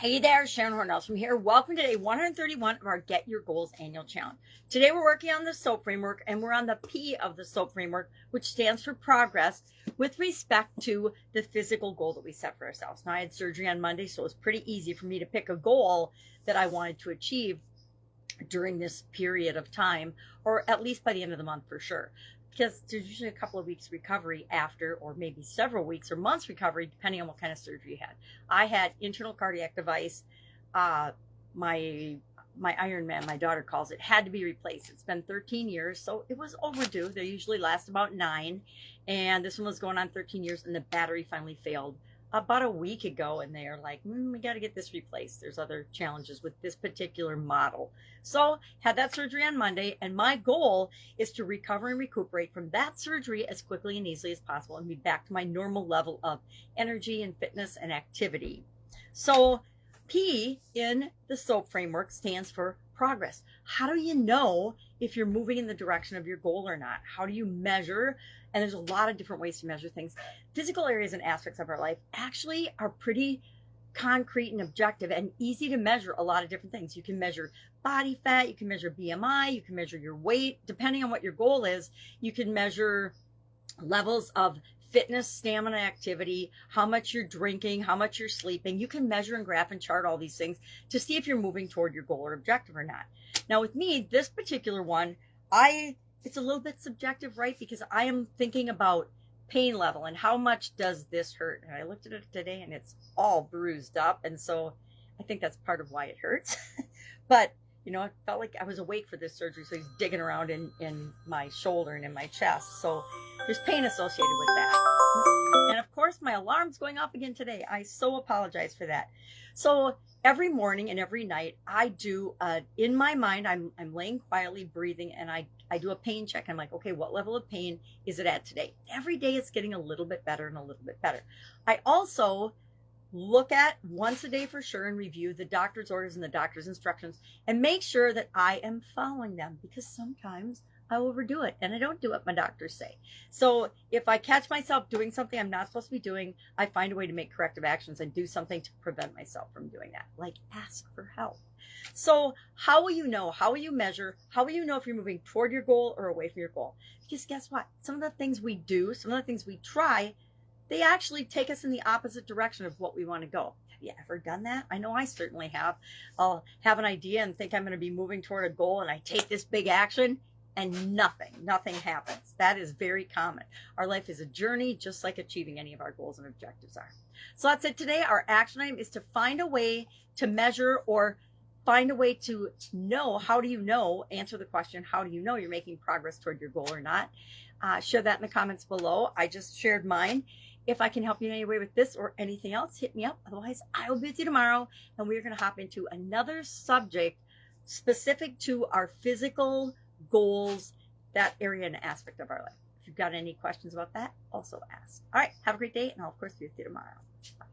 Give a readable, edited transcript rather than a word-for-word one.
Hey there, Sharon Horne-Ellstrom here. Welcome to day 131 of our Get Your Goals annual challenge. Today we're working on the soaP framework, and we're on the P of the soaP framework, which stands for progress with respect to the physical goal that we set for ourselves. Now, I had surgery on Monday, so it was pretty easy for me to pick a goal that I wanted to achieve during this period of time, or at least by the end of the month for sure. Because there's usually a couple of weeks recovery after, or maybe several weeks or months recovery, depending on what kind of surgery you had. I had internal cardiac device. My Ironman, my daughter calls it, had to be replaced. It's been 13 years, so it was overdue. They usually last about 9, and this one was going on 13 years, and the battery finally failed about a week ago, and they are like, we got to get this replaced. There's other challenges with this particular model. So had that surgery on Monday, and my goal is to recover and recuperate from that surgery as quickly and easily as possible and be back to my normal level of energy and fitness and activity. So P in the soaP framework stands for progress. How do you know if you're moving in the direction of your goal or not? How do you measure? And there's a lot of different ways to measure things. Physical areas and aspects of our life actually are pretty concrete and objective and easy to measure a lot of different things. You can measure body fat, you can measure BMI, you can measure your weight, depending on what your goal is. You can measure levels of fitness, stamina, activity, how much you're drinking, how much you're sleeping. You can measure and graph and chart all these things to see if you're moving toward your goal or objective or not. Now with me, this particular one, it's a little bit subjective, right? Because I am thinking about pain level and how much does this hurt? And I looked at it today and it's all bruised up. And so I think that's part of why it hurts. But, you know, it felt like I was awake for this surgery. So he's digging around in my shoulder and in my chest. So there's pain associated with that. And of course, my alarm's going off again today. I so apologize for that. So every morning and every night, I do, in my mind, I'm laying quietly, breathing, and I do a pain check. I'm like, okay, what level of pain is it at today? Every day it's getting a little bit better and a little bit better. I also look at once a day for sure and review the doctor's orders and the doctor's instructions and make sure that I am following them, because sometimes I overdo it and I don't do what my doctors say. So if I catch myself doing something I'm not supposed to be doing, I find a way to make corrective actions and do something to prevent myself from doing that, like ask for help. So how will you know? How will you measure? How will you know if you're moving toward your goal or away from your goal? Because guess what? Some of the things we do, some of the things we try, they actually take us in the opposite direction of what we want to go. Have you ever done that? I know I certainly have. I'll have an idea and think I'm going to be moving toward a goal, and I take this big action and nothing happens. That is very common. Our life is a journey, just like achieving any of our goals and objectives are. So that's it today. Our action item is to find a way to measure or find a way to know. How do you know? Answer the question, how do you know you're making progress toward your goal or not? Share that in the comments below. I just shared mine. If I can help you in any way with this or anything else, hit me up. Otherwise, I will be with you tomorrow, and we're going to hop into another subject specific to our physical goals, that area and aspect of our life. If you've got any questions about that, also ask. All right, have a great day, and I'll, of course, be with you tomorrow. Bye.